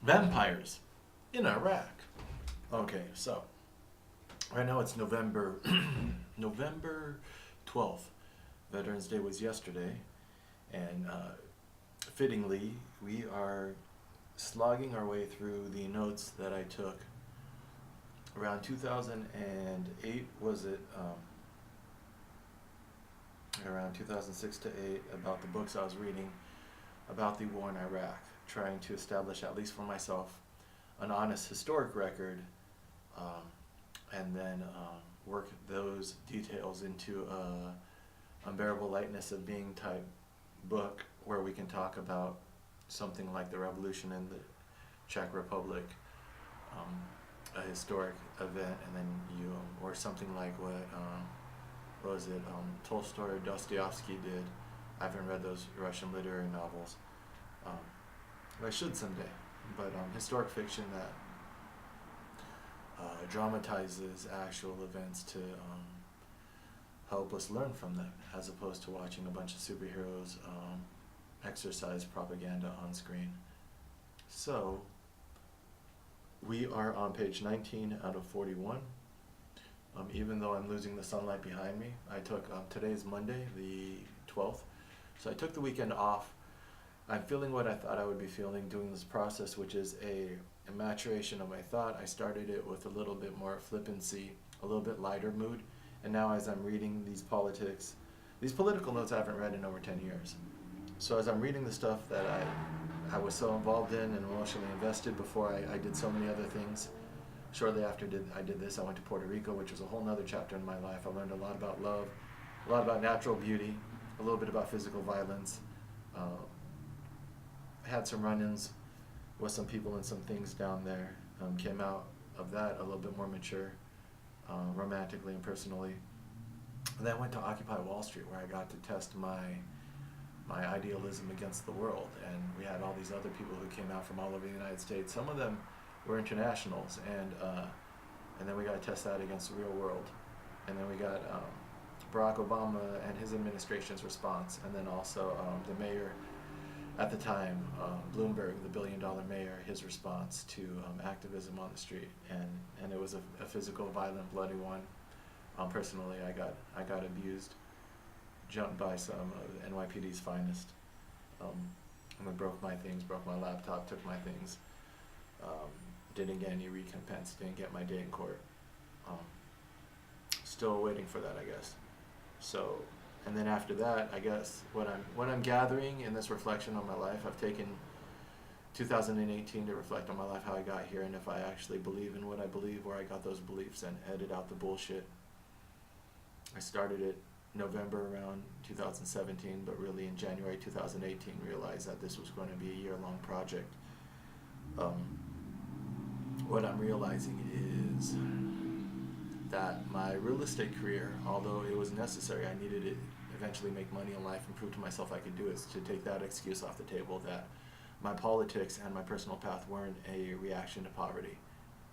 Vampires in Iraq. Okay, so right now it's November November 12th. Veterans Day was yesterday, and fittingly, we are slogging our way through the notes that I took around 2008. Was it around 2006 to 8 about the books I was reading about the war in Iraq, trying to establish, at least for myself, an honest historic record, um, and then work those details into a unbearable lightness of being type book where we can talk about something like the revolution in the Czech Republic, a historic event, and then or something like what was it, Tolstoy or Dostoevsky did. I haven't read those Russian literary novels. Um, I should someday. But historic fiction that dramatizes actual events to help us learn from them, as opposed to watching a bunch of superheroes exercise propaganda on screen. So, we are on page 19 out of 41. Even though I'm losing the sunlight behind me, I took, today's Monday, the 12th, so I took the weekend off. I'm feeling what I thought I would be feeling doing this process, which is a maturation of my thought. I started it with a little bit more flippancy, a little bit lighter mood, and now as I'm reading these political notes I haven't read in over 10 years. So as I'm reading the stuff that I was so involved in and emotionally invested before I did so many other things. Shortly after I did this, I went to Puerto Rico, which was a whole nother chapter in my life. I learned a lot about love, a lot about natural beauty, a little bit about physical violence. Had some run-ins with some people and some things down there. Came out of that a little bit more mature, romantically and personally. And then I went to Occupy Wall Street, where I got to test my idealism against the world. And we had all these other people who came out from all over the United States. Some of them were internationals, and then we got to test that against the real world. And then we got Barack Obama and his administration's response, and then also the mayor at the time, Bloomberg, the billion-dollar mayor, his response to activism on the street, and it was a physical, violent, bloody one. Personally, I got abused, jumped by some of NYPD's finest. And they broke my things, broke my laptop, took my things. Didn't get any recompense, didn't get my day in court. Still waiting for that, I guess. So, and then after that, I guess what I'm gathering in this reflection on my life, I've taken 2018 to reflect on my life, how I got here, and if I actually believe in what I believe, where I got those beliefs, and edit out the bullshit. I started it November around 2017, but really in January 2018 realized that this was going to be a year-long project. What I'm realizing is that my real estate career, although it was necessary, I needed to eventually make money in life and prove to myself I could do it, to take that excuse off the table, that my politics and my personal path weren't a reaction to poverty,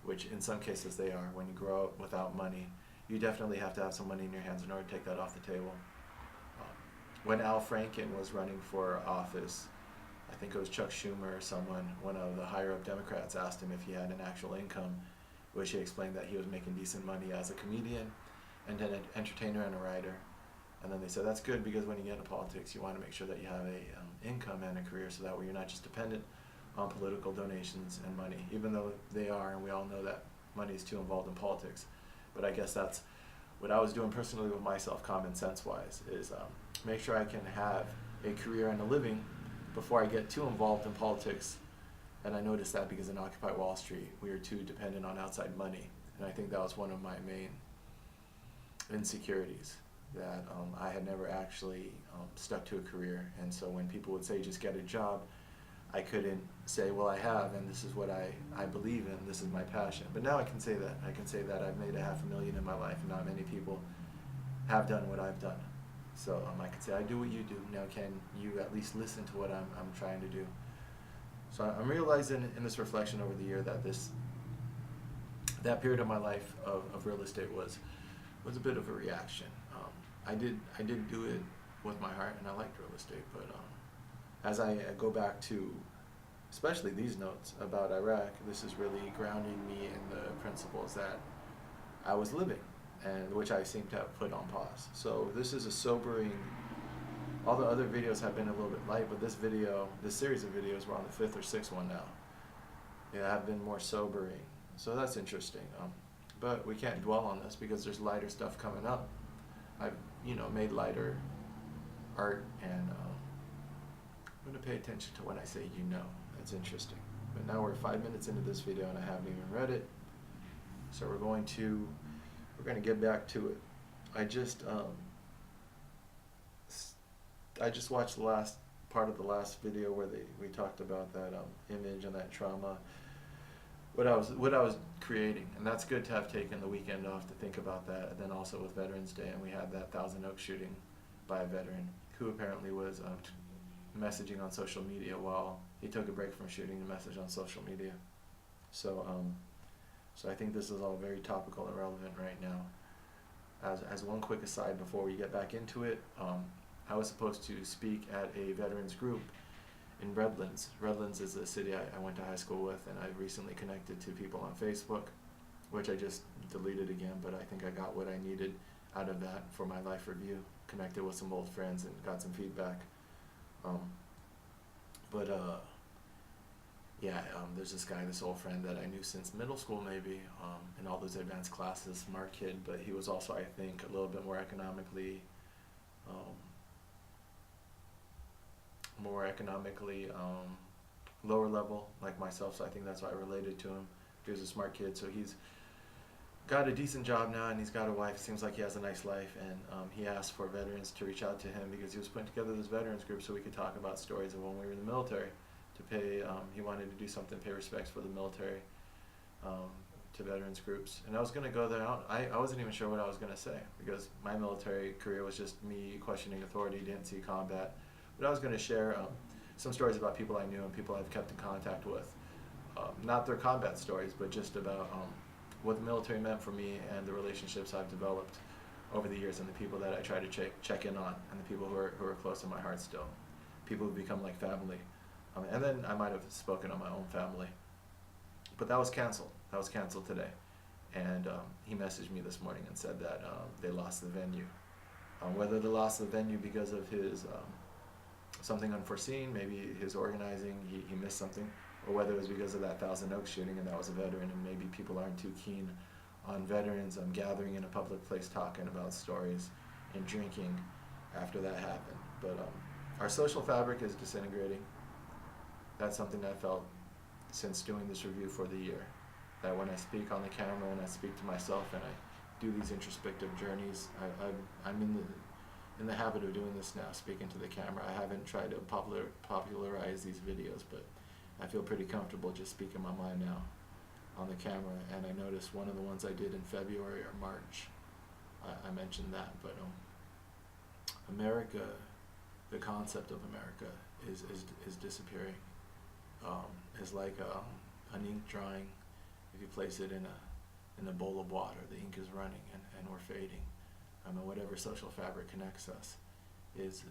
which in some cases they are. When you grow up without money, you definitely have to have some money in your hands in order to take that off the table. When Al Franken was running for office, I think it was Chuck Schumer or someone, one of the higher up Democrats, asked him if he had an actual income, which he explained that he was making decent money as a comedian and an entertainer and a writer. And then they said, that's good, because when you get into politics, you want to make sure that you have a income and a career, so that way you're not just dependent on political donations and money, even though they are, and we all know that money is too involved in politics. But I guess that's what I was doing personally with myself, common sense wise, is make sure I can have a career and a living before I get too involved in politics. And I noticed that because in Occupy Wall Street, we were too dependent on outside money. And I think that was one of my main insecurities, that I had never actually stuck to a career. And so when people would say, just get a job, I couldn't say, well, I have, and this is what I believe in, this is my passion. But now I can say that. I can say that I've made $500,000 in my life, and not many people have done what I've done. So I can say, I do what you do. Now can you at least listen to what I'm trying to do? So I'm realizing in this reflection over the year that that period of my life of real estate was a bit of a reaction. I did do it with my heart, and I liked real estate, but as I go back to especially these notes about Iraq, this is really grounding me in the principles that I was living, and which I seem to have put on pause. So this is a sobering. All the other videos have been a little bit light, but this series of videos, we're on the fifth or sixth one now, yeah, have been more sobering. So that's interesting. But we can't dwell on this because there's lighter stuff coming up. I've made lighter art, and I'm going to pay attention to when I say That's interesting. But now we're 5 minutes into this video and I haven't even read it. So we're going to get back to it. I just watched the last part of the last video where we talked about that image and that trauma. What I was creating, and that's good to have taken the weekend off to think about that. And then also with Veterans Day, and we had that Thousand Oaks shooting by a veteran who apparently was messaging on social media while he took a break from shooting to message on social media. So I think this is all very topical and relevant right now. As one quick aside before we get back into it, I was supposed to speak at a veterans group in Redlands. Redlands is a city I went to high school with, and I've recently connected to people on Facebook, which I just deleted again, but I think I got what I needed out of that for my life review. Connected with some old friends and got some feedback. There's this guy, this old friend that I knew since middle school maybe, in all those advanced classes, smart kid, but he was also, I think, a little bit more economically lower level like myself, so I think that's why I related to him. He was a smart kid, so he's got a decent job now and he's got a wife. Seems like he has a nice life, and he asked for veterans to reach out to him because he was putting together this veterans group so we could talk about stories of when we were in the military. He wanted to do something, pay respects for the military to veterans groups, and I was going to go there. I wasn't even sure what I was going to say because my military career was just me questioning authority, didn't see combat, but I was going to share some stories about people I knew and people I've kept in contact with, not their combat stories, but just about what the military meant for me and the relationships I've developed over the years and the people that I try to check in on and the people who are close to my heart still, people who become like family. And then I might have spoken on my own family, but that was canceled. That was canceled today, and he messaged me this morning and said that they lost the venue. Whether they lost the venue because of his something unforeseen, maybe his organizing, he missed something, or whether it was because of that Thousand Oaks shooting and that was a veteran, and maybe people aren't too keen on veterans gathering in a public place talking about stories and drinking after that happened. But our social fabric is disintegrating. That's something I felt since doing this review for the year, that when I speak on the camera and I speak to myself and I do these introspective journeys, I'm in the habit of doing this now, speaking to the camera. I haven't tried to popularize these videos, but I feel pretty comfortable just speaking my mind now on the camera. And I noticed one of the ones I did in February or March, I mentioned that, but America, the concept of America is disappearing. It's like an ink drawing. If you place it in a bowl of water, the ink is running and we're fading. And whatever social fabric connects us is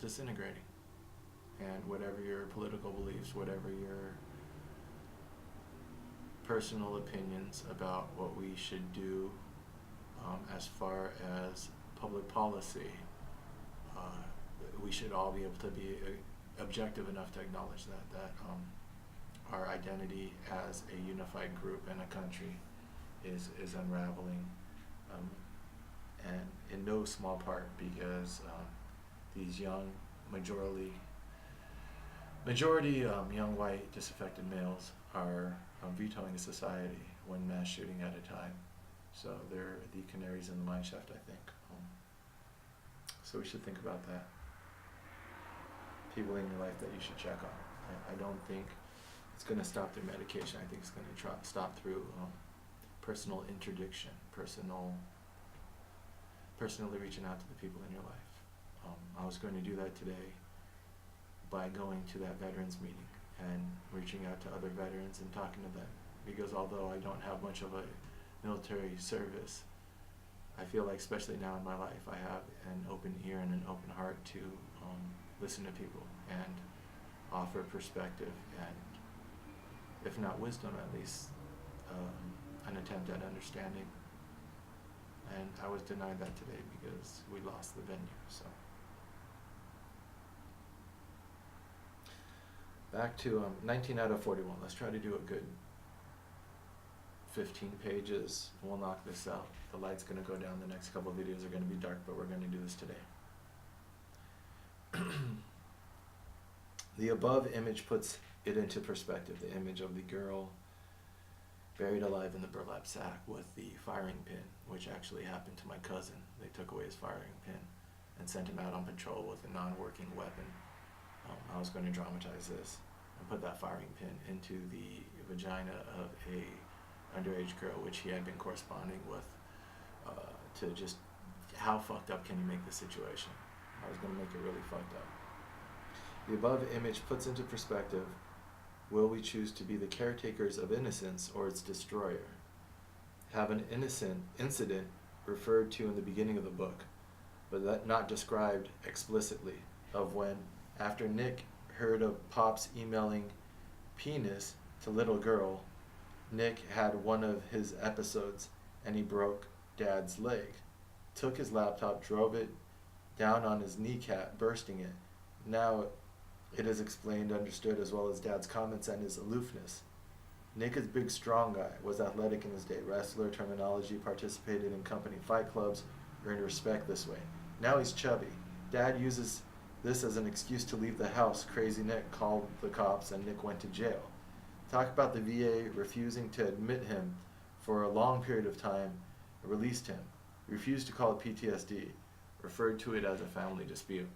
disintegrating. And whatever your political beliefs, whatever your personal opinions about what we should do as far as public policy, we should all be able to be objective enough to acknowledge that our identity as a unified group and a country is unraveling, and in no small part because these young majority young white disaffected males are vetoing a society one mass shooting at a time. So they're the canaries in the mine shaft, I think. So we should think about that. People in your life that you should check on. I don't think it's going to stop through medication. I think it's going to stop through personal interdiction, personally reaching out to the people in your life. I was going to do that today by going to that veterans meeting and reaching out to other veterans and talking to them. Because although I don't have much of a military service, I feel like, especially now in my life, I have an open ear and an open heart to listen to people and offer perspective and, if not wisdom, at least an attempt at understanding. And I was denied that today because we lost the venue. So back to 19 out of 41. Let's try to do a good 15 pages. We'll knock this out. The light's going to go down. The next couple of videos are going to be dark, but we're going to do this today. The above image puts it into perspective. The image of the girl buried alive in the burlap sack with the firing pin, which actually happened to my cousin. They took away his firing pin and sent him out on patrol with a non-working weapon. I was going to dramatize this and put that firing pin into the vagina of a underage girl, which he had been corresponding with, to just, how fucked up can you make the situation? I was going to make it really fucked up. The above image puts into perspective, will we choose to be the caretakers of innocence or its destroyer? Have an innocent incident referred to in the beginning of the book, but that not described explicitly, of when, after Nick heard of Pop's emailing penis to little girl, Nick had one of his episodes and he broke Dad's leg. Took his laptop, drove it down on his kneecap, bursting it. Now it is explained, understood, as well as Dad's comments and his aloofness. Nick is big, strong guy, was athletic in his day, wrestler terminology, participated in company fight clubs, earned respect this way. Now he's chubby. Dad uses this as an excuse to leave the house. Crazy Nick called the cops and Nick went to jail. Talk about the VA refusing to admit him for a long period of time, released him. Refused to call it PTSD, referred to it as a family dispute.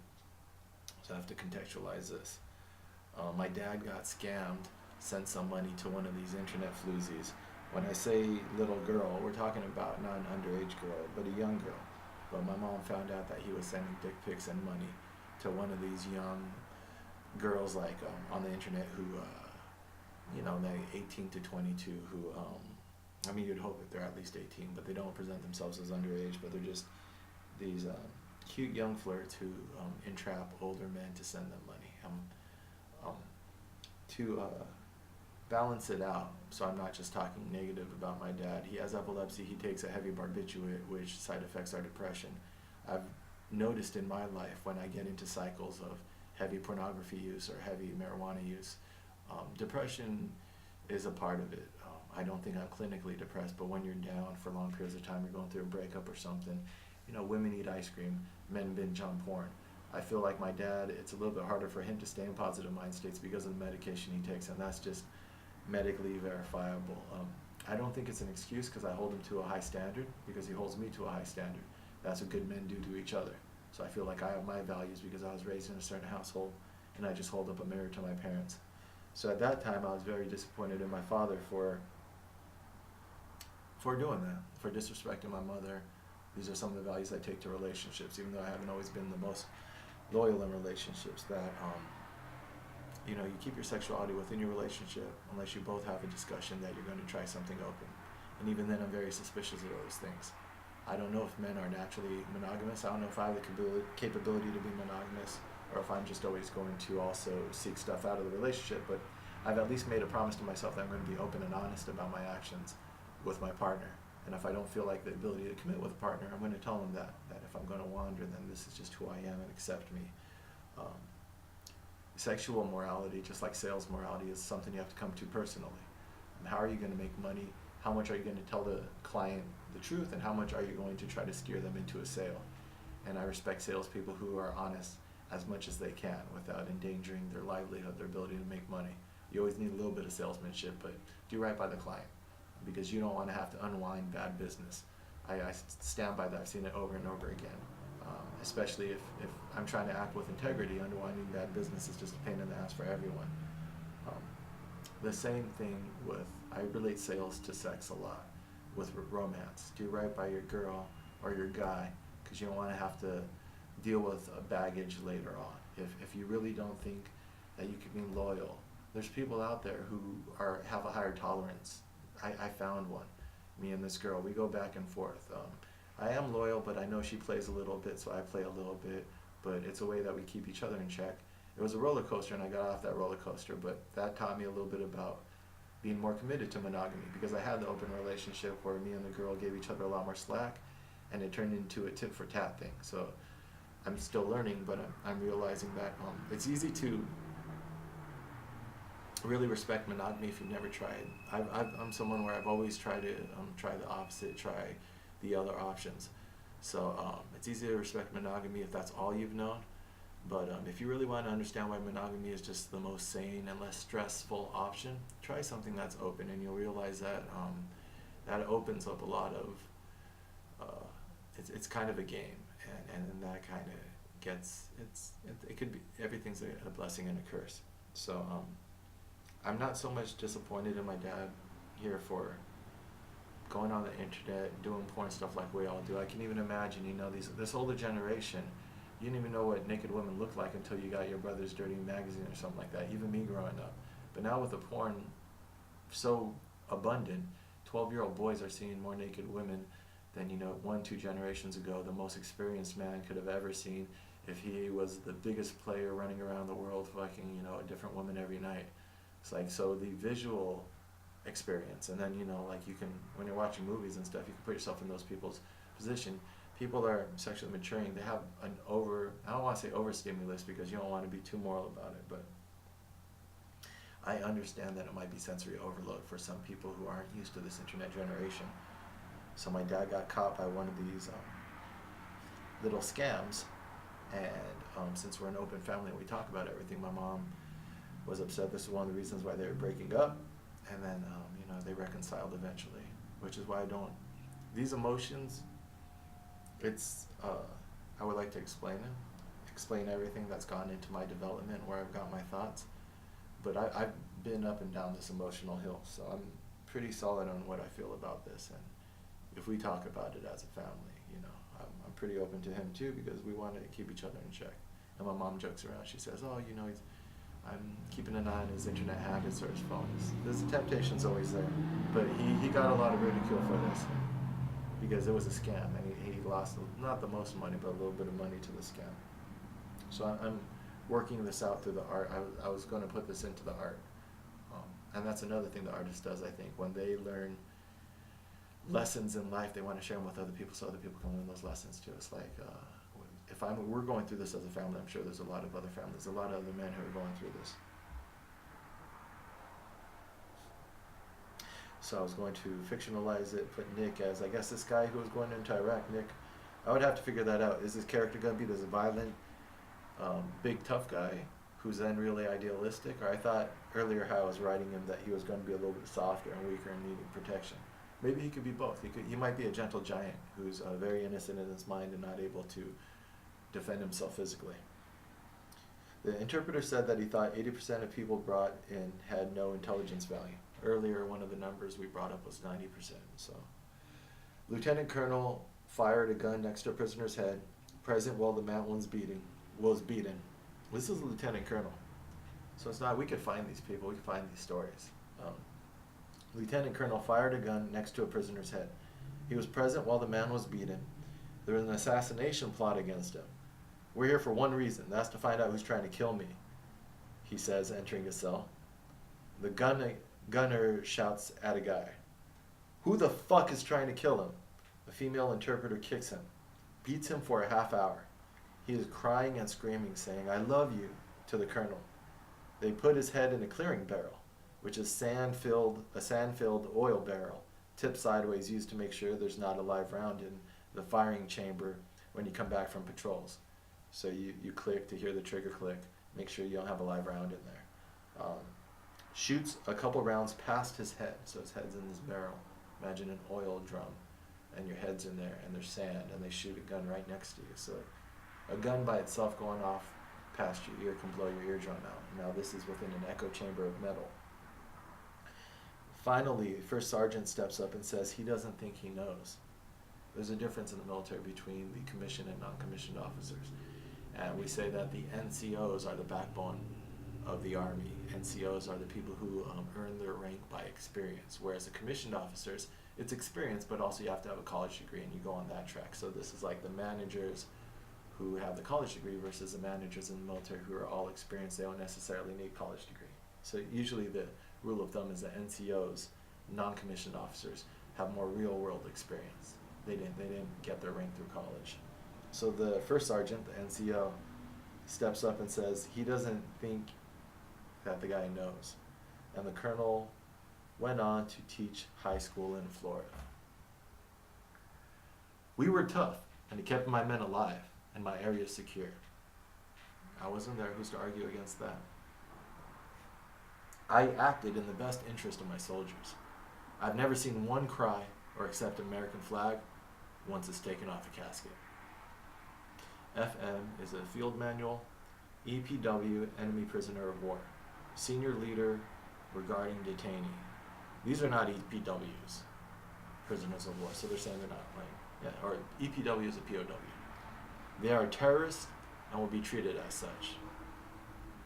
So I have to contextualize this. My dad got scammed, sent some money to one of these internet floozies. When I say little girl, we're talking about not an underage girl, but a young girl. But my mom found out that he was sending dick pics and money to one of these young girls, like on the internet, who, they 18 to 22, who, you'd hope that they're at least 18, but they don't present themselves as underage, but they're just these cute young flirts who entrap older men to send them money. To balance it out, so I'm not just talking negative about my dad. He has epilepsy. He takes a heavy barbiturate, which side effects are depression. I've noticed in my life when I get into cycles of heavy pornography use or heavy marijuana use, depression is a part of it. I don't think I'm clinically depressed, but when you're down for long periods of time, you're going through a breakup or something, women eat ice cream, men binge on porn. I feel like my dad, it's a little bit harder for him to stay in positive mind states because of the medication he takes, and that's just medically verifiable. I don't think it's an excuse because I hold him to a high standard, because he holds me to a high standard. That's what good men do to each other. So I feel like I have my values because I was raised in a certain household, and I just hold up a mirror to my parents. So at that time, I was very disappointed in my father for doing that, for disrespecting my mother. These are some of the values I take to relationships, even though I haven't always been the most loyal in relationships, that you keep your sexuality within your relationship unless you both have a discussion that you're going to try something open. And even then, I'm very suspicious of those things. I don't know if men are naturally monogamous. I don't know if I have the capability to be monogamous, or if I'm just always going to also seek stuff out of the relationship. But I've at least made a promise to myself that I'm going to be open and honest about my actions with my partner. And if I don't feel like the ability to commit with a partner, I'm going to tell them that if I'm going to wander, then this is just who I am, and accept me. Sexual morality, just like sales morality, is something you have to come to personally. And how are you going to make money? How much are you going to tell the client the truth, and how much are you going to try to steer them into a sale? And I respect salespeople who are honest as much as they can without endangering their livelihood, their ability to make money. You always need a little bit of salesmanship, but do right by the client, because you don't want to have to unwind bad business. I stand by that. I've seen it over and over again, especially if I'm trying to act with integrity. Unwinding bad business is just a pain in the ass for everyone. The same thing with, I relate sales to sex a lot, with romance. Do right by your girl or your guy, because you don't want to have to deal with a baggage later on. If you really don't think that you can be loyal, there's people out there who have a higher tolerance. I found one. Me and this girl, we go back and forth. I am loyal, but I know she plays a little bit, so I play a little bit. But it's a way that we keep each other in check. It was a roller coaster, and I got off that roller coaster, but that taught me a little bit about being more committed to monogamy, because I had the open relationship where me and the girl gave each other a lot more slack, and it turned into a tit for tat thing. So I'm still learning, but I'm realizing that it's easy to really respect monogamy if you've never tried. I'm someone where I've always tried to try the opposite, try the other options. So it's easy to respect monogamy if that's all you've known. But if you really want to understand why monogamy is just the most sane and less stressful option, try something that's open, and you'll realize that that opens up a lot of. It's kind of a game, and that kind of gets it could be everything's a blessing and a curse. So I'm not so much disappointed in my dad here for going on the internet, doing porn stuff like we all do. I can even imagine, this older generation, you didn't even know what naked women looked like until you got your brother's dirty magazine or something like that, even me growing up. But now with the porn so abundant, 12-year-old boys are seeing more naked women than, 1-2 generations ago the most experienced man could have ever seen if he was the biggest player running around the world fucking, a different woman every night. It's like, so the visual experience, and then, like you can, when you're watching movies and stuff, you can put yourself in those people's position. People are sexually maturing. They have an I don't want to say overstimulus because you don't want to be too moral about it, but I understand that it might be sensory overload for some people who aren't used to this internet generation. So my dad got caught by one of these little scams, and since we're an open family and we talk about everything, my mom was upset. This is one of the reasons why they were breaking up, and then they reconciled eventually, which is why these emotions, it's I would like to explain everything that's gone into my development, where I've got my thoughts, but I've been up and down this emotional hill, so I'm pretty solid on what I feel about this. And if we talk about it as a family, I'm pretty open to him too, because we want to keep each other in check. And my mom jokes around. She says, "Oh, I'm keeping an eye on his internet habits or his phone." The temptation's always there, but he got a lot of ridicule for this because it was a scam, and he lost not the most money, but a little bit of money to the scam. So I'm working this out through the art. I was going to put this into the art, and that's another thing the artist does. I think when they learn lessons in life, they want to share them with other people so other people can learn those lessons too. It's like we're going through this as a family, I'm sure there's a lot of other families, a lot of other men who are going through this. So I was going to fictionalize it, put Nick as, I guess, this guy who was going into Iraq. Nick, I would have to figure that out. Is this character going to be this violent, big tough guy who's then really idealistic? Or I thought earlier how I was writing him that he was going to be a little bit softer and weaker and needing protection. Maybe he could be both. He might be a gentle giant who's very innocent in his mind and not able to defend himself physically. The interpreter said that he thought 80% of people brought in had no intelligence value. Earlier, one of the numbers we brought up was 90%. So, Lieutenant Colonel fired a gun next to a prisoner's head, present while the man was beaten. This is a Lieutenant Colonel. So it's not, we could find these people, we could find these stories. Lieutenant Colonel fired a gun next to a prisoner's head. He was present while the man was beaten. There was an assassination plot against him. We're here for one reason, that's to find out who's trying to kill me, he says, entering his cell. The gunner shouts at a guy, "Who the fuck is trying to kill him?" A female interpreter kicks him, beats him for a half hour. He is crying and screaming, saying, "I love you," to the colonel. They put his head in a clearing barrel, which is a sand-filled oil barrel, tipped sideways, used to make sure there's not a live round in the firing chamber when you come back from patrols. So you click to hear the trigger click, make sure you don't have a live round in there. Shoots a couple rounds past his head, so his head's in this barrel. Imagine an oil drum, and your head's in there, and there's sand, and they shoot a gun right next to you. So a gun by itself going off past your ear can blow your eardrum out. Now this is within an echo chamber of metal. Finally, First Sergeant steps up and says he doesn't think he knows. There's a difference in the military between the commissioned and non-commissioned officers. And we say that the NCOs are the backbone of the Army. NCOs are the people who earn their rank by experience, whereas the commissioned officers, it's experience, but also you have to have a college degree, and you go on that track. So this is like the managers who have the college degree versus the managers in the military who are all experienced. They don't necessarily need college degree. So usually the rule of thumb is that NCOs, non-commissioned officers, have more real-world experience. They didn't get their rank through college. So the first sergeant, the NCO, steps up and says he doesn't think that the guy knows. And the colonel went on to teach high school in Florida. We were tough, and it kept my men alive and my area secure. I wasn't there. Who's to argue against that? I acted in the best interest of my soldiers. I've never seen one cry or accept an American flag once it's taken off a casket. FM is a field manual, EPW, enemy prisoner of war, senior leader regarding detainee. These are not EPWs, prisoners of war, so they're saying they're not or EPW is a POW. They are terrorists and will be treated as such.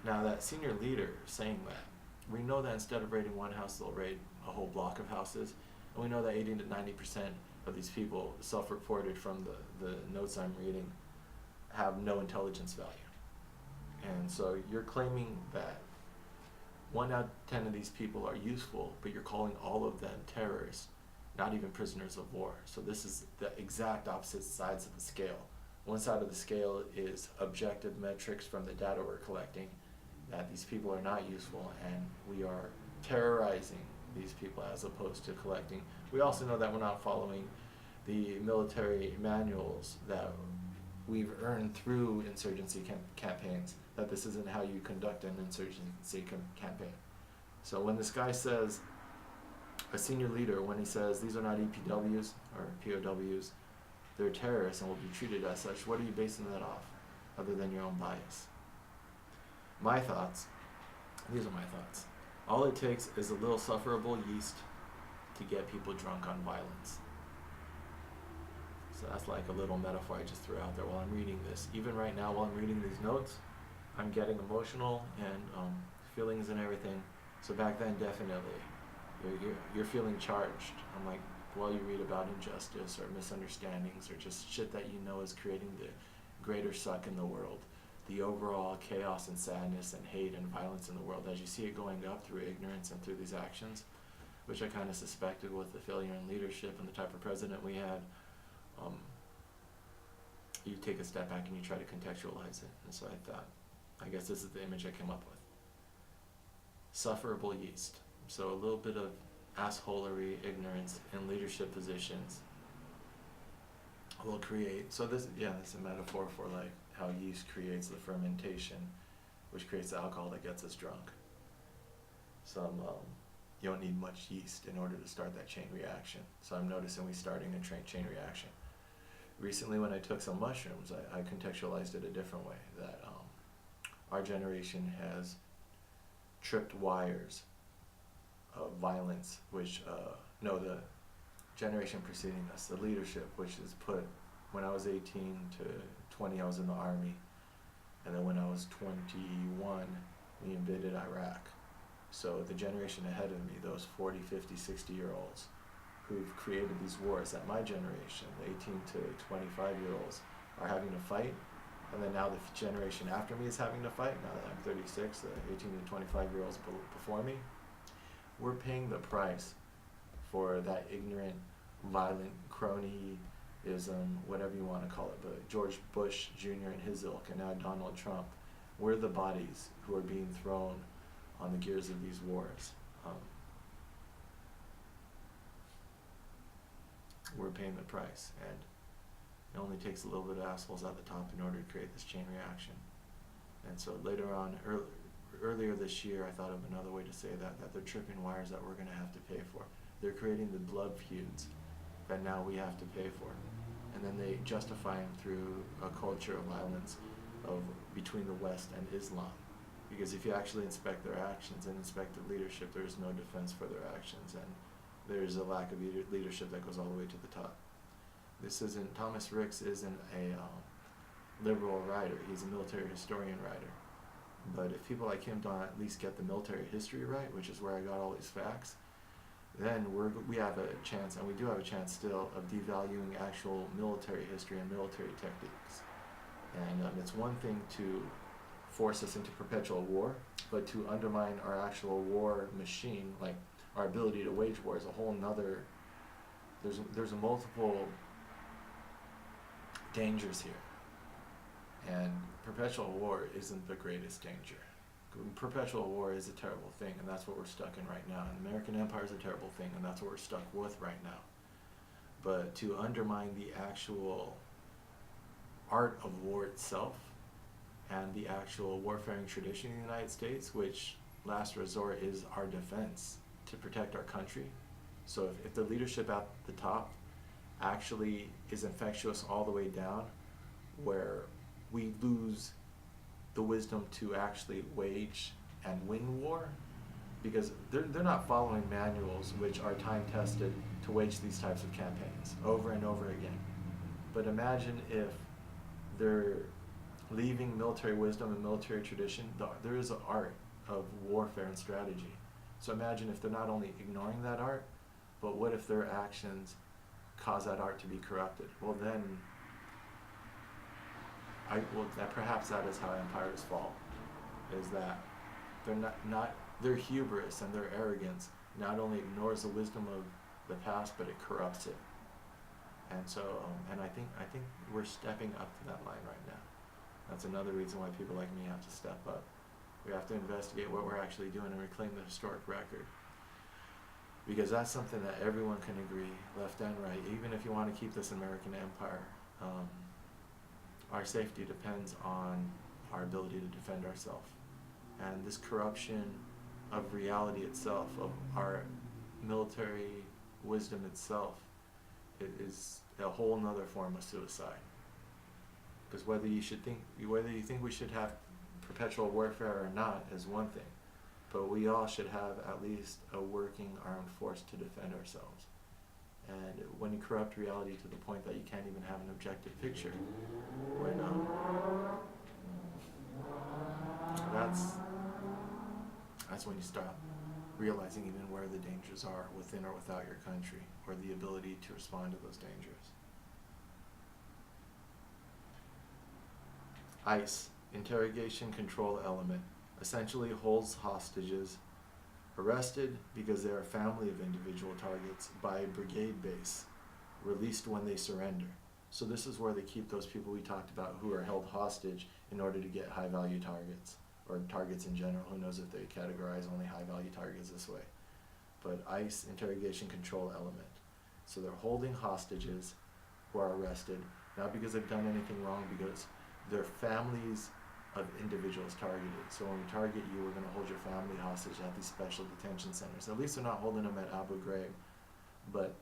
Now that senior leader saying that, we know that instead of raiding one house, they'll raid a whole block of houses, and we know that 80 to 90% of these people, self-reported from the notes I'm reading, have no intelligence value. And so you're claiming that 1 out of 10 of these people are useful, but you're calling all of them terrorists, not even prisoners of war. So this is the exact opposite sides of the scale. One side of the scale is objective metrics from the data we're collecting, that these people are not useful, and we are terrorizing these people as opposed to collecting. We also know that we're not following the military manuals that we've earned through insurgency campaigns, that this isn't how you conduct an insurgency campaign. So when this guy says, a senior leader, when he says these are not EPWs or POWs, they're terrorists and will be treated as such, what are you basing that off, other than your own bias? My thoughts, these are my thoughts. All it takes is a little sufferable yeast to get people drunk on violence. So that's like a little metaphor I just threw out there while I'm reading this. Even right now while I'm reading these notes, I'm getting emotional and feelings and everything. So back then, definitely, you're feeling charged. I'm like, while you read about injustice or misunderstandings or just shit that you know is creating the greater suck in the world, the overall chaos and sadness and hate and violence in the world, as you see it going up through ignorance and through these actions, which I kind of suspected with the failure in leadership and the type of president we had, you take a step back and you try to contextualize it. And so I thought, I guess this is the image I came up with. Sufferable yeast. So a little bit of assholery, ignorance in leadership positions will create, so this, it's a metaphor for like how yeast creates the fermentation, which creates the alcohol that gets us drunk. You don't need much yeast in order to start that chain reaction. So I'm noticing we starting a chain reaction. Recently when I took some mushrooms, I contextualized it a different way, that our generation has tripped wires of violence, which, the generation preceding us, the leadership, which is put, when I was 18 to 20, I was in the army, and then when I was 21, we invaded Iraq. So the generation ahead of me, those 40, 50, 60-year-olds who've created these wars, that my generation, the 18 to 25-year-olds, are having to fight, and then now the generation after me is having to fight, now that I'm 36, the 18 to 25-year-olds before me, we're paying the price for that ignorant, violent cronyism, whatever you want to call it, but George Bush Jr. and his ilk, and now Donald Trump, we're the bodies who are being thrown on the gears of these wars. We're paying the price, and it only takes a little bit of assholes at the top in order to create this chain reaction. And so later on, earlier this year, I thought of another way to say that they're tripping wires that we're going to have to pay for. They're creating the blood feuds that now we have to pay for. And then they justify them through a culture of violence between the West and Islam. Because if you actually inspect their actions and inspect the leadership, there is no defense for their actions, and there's a lack of leadership that goes all the way to the top. Thomas Ricks isn't a liberal writer, he's a military historian writer. But if people like him don't at least get the military history right, which is where I got all these facts, then we have a chance, and we do have a chance still, of devaluing actual military history and military techniques. And it's one thing to force us into perpetual war, but to undermine our actual war machine, like our ability to wage war, is a whole nother. There's a multiple dangers here, and perpetual war isn't the greatest danger. Perpetual war is a terrible thing, and that's what we're stuck in right now. And the American Empire is a terrible thing, and that's what we're stuck with right now. But to undermine the actual art of war itself and the actual warfaring tradition in the United States, which last resort is our defense to protect our country. So if the leadership at the top actually is infectious all the way down, where we lose the wisdom to actually wage and win war, because they're not following manuals which are time tested to wage these types of campaigns over and over again. But imagine if they're leaving military wisdom and military tradition. There is an art of warfare and strategy. So imagine if they're not only ignoring that art, but what if their actions cause that art to be corrupted? Well, then, perhaps that is how empires fall. Is that they're not their hubris and their arrogance not only ignores the wisdom of the past, but it corrupts it. And so, and I think we're stepping up to that line right now. That's another reason why people like me have to step up. We have to investigate what we're actually doing and reclaim the historic record. Because that's something that everyone can agree, left and right. Even if you want to keep this American empire, our safety depends on our ability to defend ourselves. And this corruption of reality itself, of our military wisdom itself, it is a whole nother form of suicide. Because whether you think we should have perpetual warfare or not is one thing, but we all should have at least a working armed force to defend ourselves. And when you corrupt reality to the point that you can't even have an objective picture, when that's when you stop realizing even where the dangers are within or without your country, or the ability to respond to those dangers. ICE, Interrogation Control Element, essentially holds hostages arrested because they are a family of individual targets by a brigade base, released when they surrender. So this is where they keep those people we talked about who are held hostage in order to get high value targets, or targets in general. Who knows if they categorize only high value targets this way. But ICE, Interrogation Control Element. So they're holding hostages who are arrested, not because they've done anything wrong, because they're families of individuals targeted. So when we target you, we're going to hold your family hostage at these special detention centers. At least they're not holding them at Abu Ghraib. But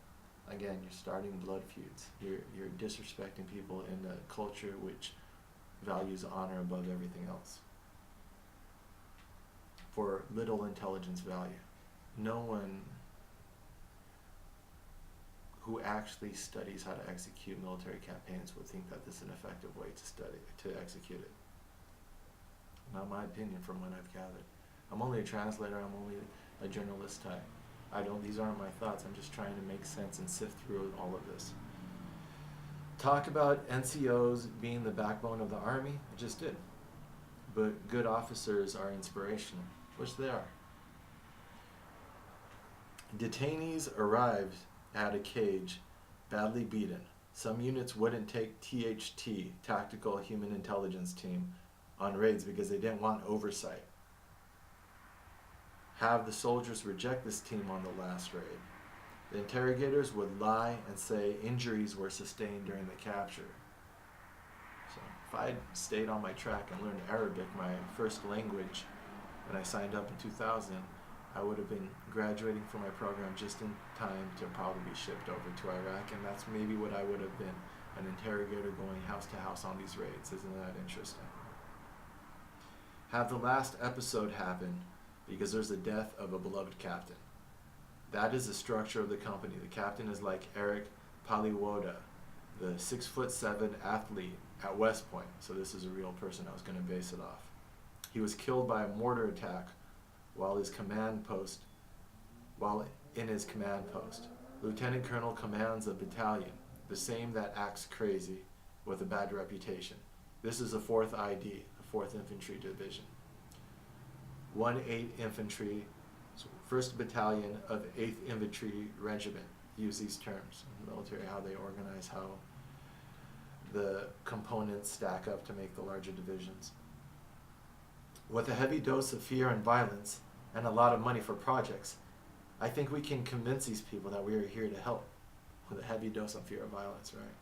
again, you're starting blood feuds. You're disrespecting people in a culture which values honor above everything else, for little intelligence value. No one who actually studies how to execute military campaigns would think that this is an effective way to execute it. Not my opinion from what I've gathered. I'm only a translator, I'm only a journalist type. These aren't my thoughts, I'm just trying to make sense and sift through all of this. Talk about NCOs being the backbone of the Army, I just did. But good officers are inspirational, which they are. Detainees arrived at a cage, badly beaten. Some units wouldn't take THT, Tactical Human Intelligence Team, on raids because they didn't want oversight. Have the soldiers reject this team on the last raid. The interrogators would lie and say injuries were sustained during the capture. So if I had stayed on my track and learned Arabic, my first language, when I signed up in 2000, I would have been graduating from my program just in time to probably be shipped over to Iraq, and that's maybe what I would have been, an interrogator going house to house on these raids. Isn't that interesting? Have the last episode happen because there's the death of a beloved captain. That is the structure of the company. The captain is like Eric Paliwoda, the 6'7" athlete at West Point. So this is a real person I was going to base it off. He was killed by a mortar attack while in his command post. Lieutenant Colonel commands a battalion, the same that acts crazy with a bad reputation. This is the 4th ID, the 4th Infantry Division. 1/8 Infantry, 1st Battalion of 8th Infantry Regiment. Use these terms in the military, how they organize, how the components stack up to make the larger divisions. With a heavy dose of fear and violence and a lot of money for projects, I think we can convince these people that we are here to help. With a heavy dose of fear and violence, right?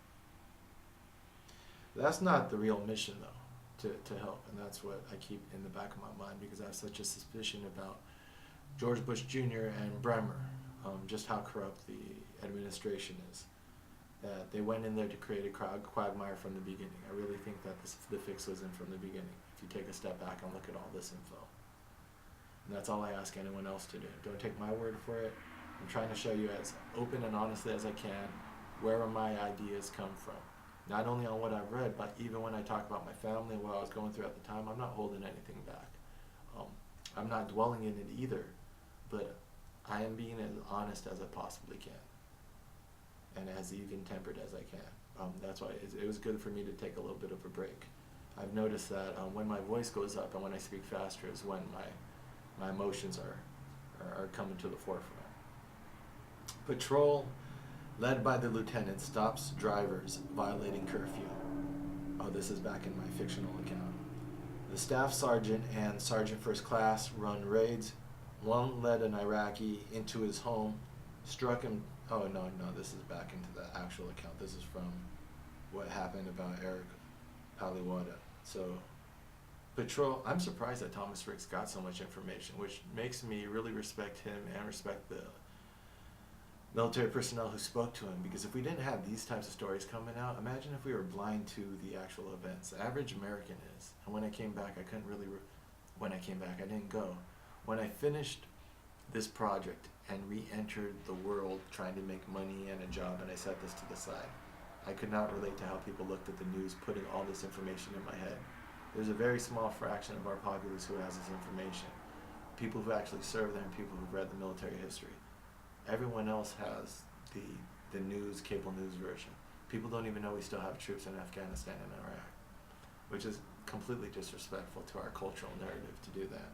That's not the real mission, though, to help. And that's what I keep in the back of my mind, because I have such a suspicion about George Bush Jr. and Bremer, just how corrupt the administration is. That they went in there to create a quagmire from the beginning. I really think that the fix was in from the beginning. If you take a step back and look at all this info. And that's all I ask anyone else to do. Don't take my word for it. I'm trying to show you as open and honestly as I can where my ideas come from. Not only on what I've read, but even when I talk about my family and what I was going through at the time, I'm not holding anything back. I'm not dwelling in it either, but I am being as honest as I possibly can, and as even-tempered as I can. That's why it was good for me to take a little bit of a break. I've noticed that when my voice goes up and when I speak faster is when my emotions are coming to the forefront. Patrol, led by the lieutenant, stops drivers violating curfew. Oh, this is back in my fictional account. The staff sergeant and sergeant first class run raids. One led an Iraqi into his home, struck him. Oh, no, this is back into the actual account. This is from what happened about Eric Paliwada. So, patrol, I'm surprised that Thomas Ricks got so much information, which makes me really respect him and respect the military personnel who spoke to him, because if we didn't have these types of stories coming out, imagine if we were blind to the actual events. The average American is. And when I came back, I couldn't really, I didn't go. When I finished this project and re-entered the world trying to make money and a job, and I set this to the side, I could not relate to how people looked at the news, putting all this information in my head. There's a very small fraction of our populace who has this information. People who actually served there and people who've read the military history. Everyone else has the news, cable news version. People don't even know we still have troops in Afghanistan and Iraq, which is completely disrespectful to our cultural narrative to do that.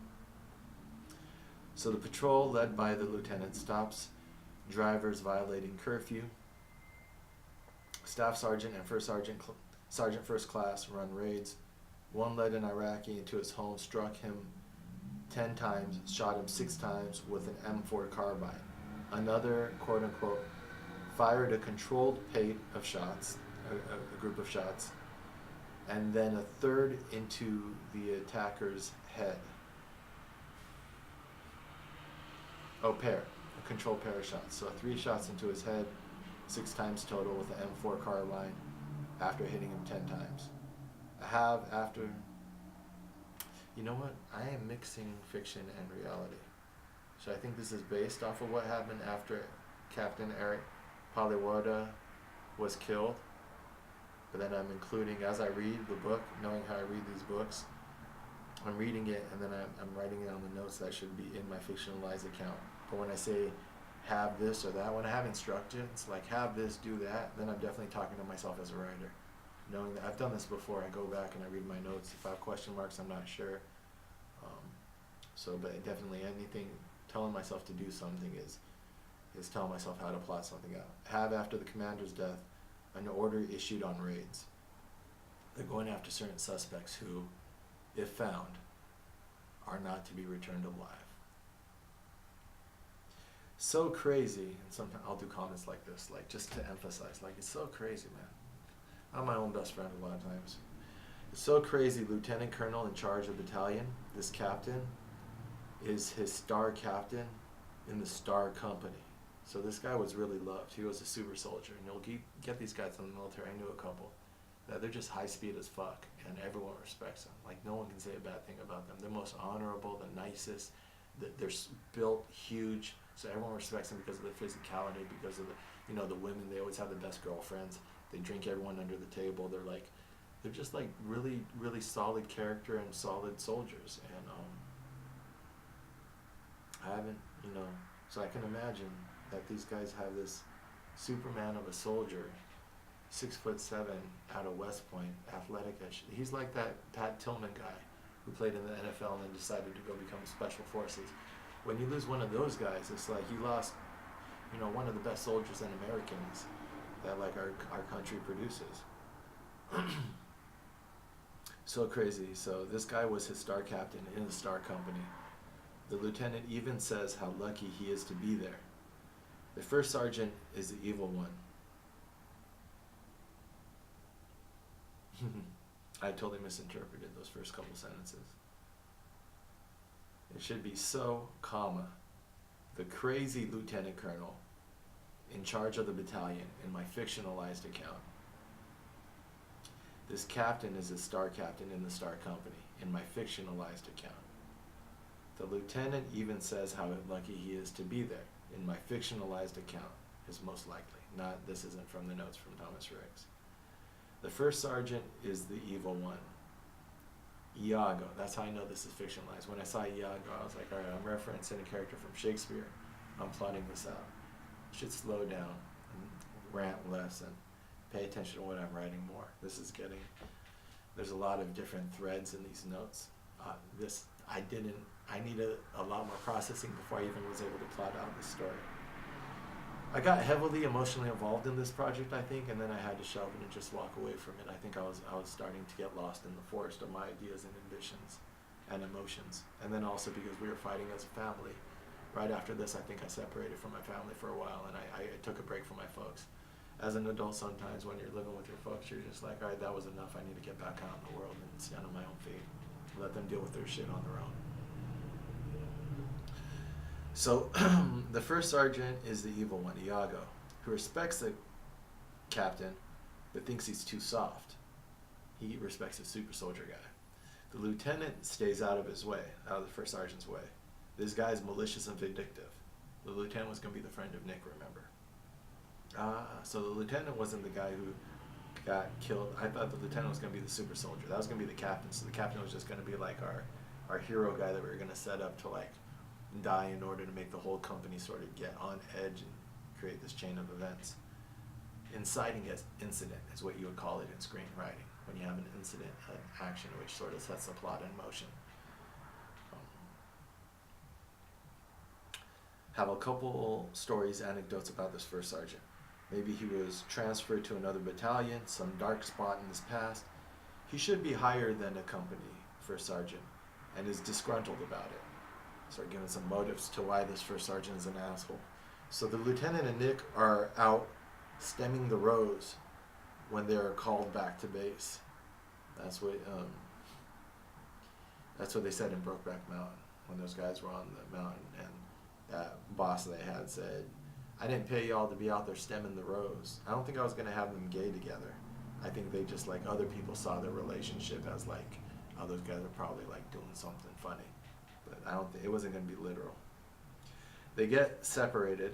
So the patrol, led by the lieutenant, stops drivers violating curfew. Staff sergeant and sergeant first class run raids. One led an Iraqi into his home, struck him 10 times, shot him 6 times with an M4 carbine. Another, quote unquote, fired a controlled pate of shots, a group of shots, and then a third into the attacker's head. A controlled pair of shots. So 3 shots into his head, 6 times total with an M4 carbine after hitting him 10 times. You know what? I am mixing fiction and reality. So I think this is based off of what happened after Captain Eric Paliwada was killed. But then I'm including, as I read the book, knowing how I read these books, I'm reading it and then I'm writing it on the notes that should be in my fictionalized account. But when I say have this or that, when I have instructions, like have this, do that, then I'm definitely talking to myself as a writer. Knowing that I've done this before, I go back and I read my notes. If I have question marks, I'm not sure. But definitely anything, telling myself to do something is telling myself how to plot something out. Have, after the commander's death, an order issued on raids. They're going after certain suspects who, if found, are not to be returned alive. So crazy, and sometimes I'll do comments like this, like just to emphasize, like it's so crazy, man. I'm my own best friend a lot of times. It's so crazy. Lieutenant colonel in charge of the battalion, this captain, is his star captain in the Star Company. So this guy was really loved. He was a super soldier, and you'll get these guys in the military. I knew a couple that they're just high speed as fuck, and everyone respects them. Like no one can say a bad thing about them. They're most honorable, the nicest. They're built huge, so everyone respects them because of their physicality, because of the women. They always have the best girlfriends. They drink everyone under the table. They're just like really, really solid character and solid soldiers. And I haven't, so I can imagine that these guys have this Superman of a soldier 6'7" out of West Point, athletic. He's like that Pat Tillman guy who played in the NFL and then decided to go become special forces. When you lose one of those guys, it's like you lost, one of the best soldiers and Americans that like our country produces. So crazy. So this guy was his star captain in the Star Company. The lieutenant even says how lucky he is to be there. The first sergeant is the evil one. I totally misinterpreted those first couple sentences. It should be so, comma, the crazy lieutenant colonel in charge of the battalion in my fictionalized account. This captain is a star captain in the Star Company in my fictionalized account. The lieutenant even says how lucky he is to be there in my fictionalized account is most likely. Not, this isn't from the notes from Thomas Riggs. The first sergeant is the evil one. Iago, that's how I know this is fictionalized. When I saw Iago, I was like, all right, I'm referencing a character from Shakespeare. I'm plotting this out. Should slow down and rant less and pay attention to what I'm writing more. There's a lot of different threads in these notes. I needed a lot more processing before I even was able to plot out this story. I got heavily emotionally involved in this project, I think, and then I had to shelve it and just walk away from it. I think I was starting to get lost in the forest of my ideas and ambitions and emotions. And then also because we were fighting as a family. Right after this, I think I separated from my family for a while, and I took a break from my folks. As an adult, sometimes when you're living with your folks, you're just like, all right, that was enough. I need to get back out in the world and stand on my own feet. Let them deal with their shit on their own. So the first sergeant is the evil one, Iago, who respects the captain but thinks he's too soft. He respects the super soldier guy. The lieutenant stays out of his way, out of the first sergeant's way. This guy's malicious and vindictive. The lieutenant was going to be the friend of Nick, remember? So the lieutenant wasn't the guy who got killed. I thought the lieutenant was going to be the super soldier. That was going to be the captain. So the captain was just going to be like our hero guy that we were going to set up to like die in order to make the whole company sort of get on edge and create this chain of events. Inciting incident is what you would call it in screenwriting, when you have an incident, an action which sort of sets the plot in motion. Have a couple stories, anecdotes about this first sergeant. Maybe he was transferred to another battalion, some dark spot in his past. He should be higher than a company first sergeant and is disgruntled about it. Start giving some motives to why this first sergeant is an asshole. So the lieutenant and Nick are out stemming the rows when they're called back to base. That's what they said in Brokeback Mountain when those guys were on the mountain, and that boss they had said, I didn't pay y'all to be out there stemming the rows. I don't think I was going to have them gay together. I think they just, like, other people saw their relationship as like, oh, those guys are probably like doing something funny. But I don't think it wasn't going to be literal. They get separated.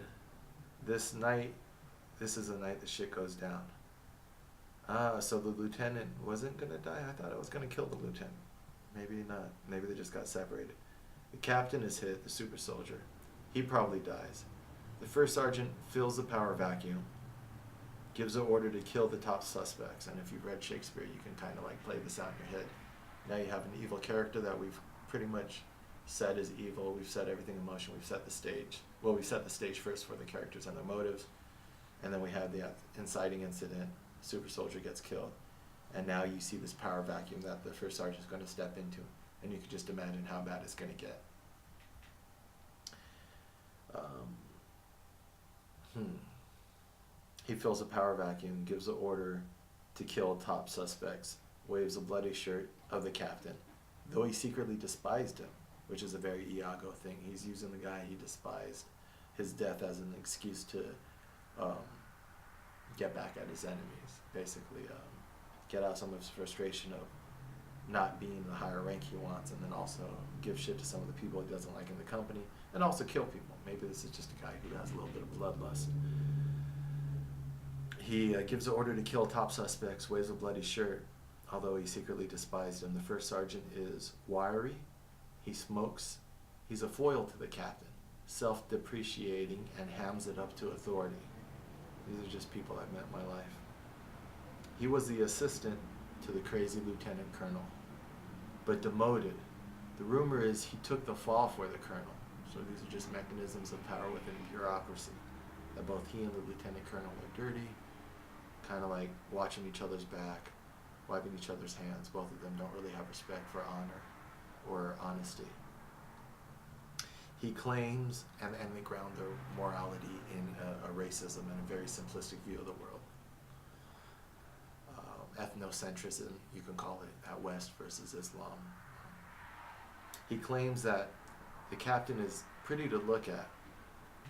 This is the night the shit goes down. So the lieutenant wasn't going to die? I thought I was going to kill the lieutenant. Maybe not. Maybe they just got separated. The captain is hit, the super soldier. He probably dies. The first sergeant fills the power vacuum, gives an order to kill the top suspects. And if you've read Shakespeare, you can kind of like play this out in your head. Now you have an evil character that we've pretty much said is evil. We've set everything in motion. We've set the stage. Well, we set the stage first for the characters and their motives. And then we have the inciting incident. Super soldier gets killed. And now you see this power vacuum that the first sergeant is going to step into. And you can just imagine how bad it's going to get. He fills a power vacuum, gives the order to kill top suspects, waves a bloody shirt of the captain, though he secretly despised him, which is a very Iago thing. He's using the guy he despised, his death, as an excuse to get back at his enemies, basically get out some of his frustration of not being the higher rank he wants, and then also give shit to some of the people he doesn't like in the company, and also kill people. Maybe this is just a guy who has a little bit of bloodlust. He gives the order to kill top suspects, waves a bloody shirt, although he secretly despised him. The first sergeant is wiry. He smokes. He's a foil to the captain, self-depreciating, and hams it up to authority. These are just people I've met in my life. He was the assistant to the crazy lieutenant colonel, but demoted. The rumor is he took the fall for the colonel. So these are just mechanisms of power within bureaucracy. That both he and the lieutenant colonel are dirty, kind of like watching each other's back, wiping each other's hands. Both of them don't really have respect for honor or honesty. He claims, and they ground their morality in a racism and a very simplistic view of the world. Ethnocentrism, you can call it, at West versus Islam. He claims that the captain is pretty to look at,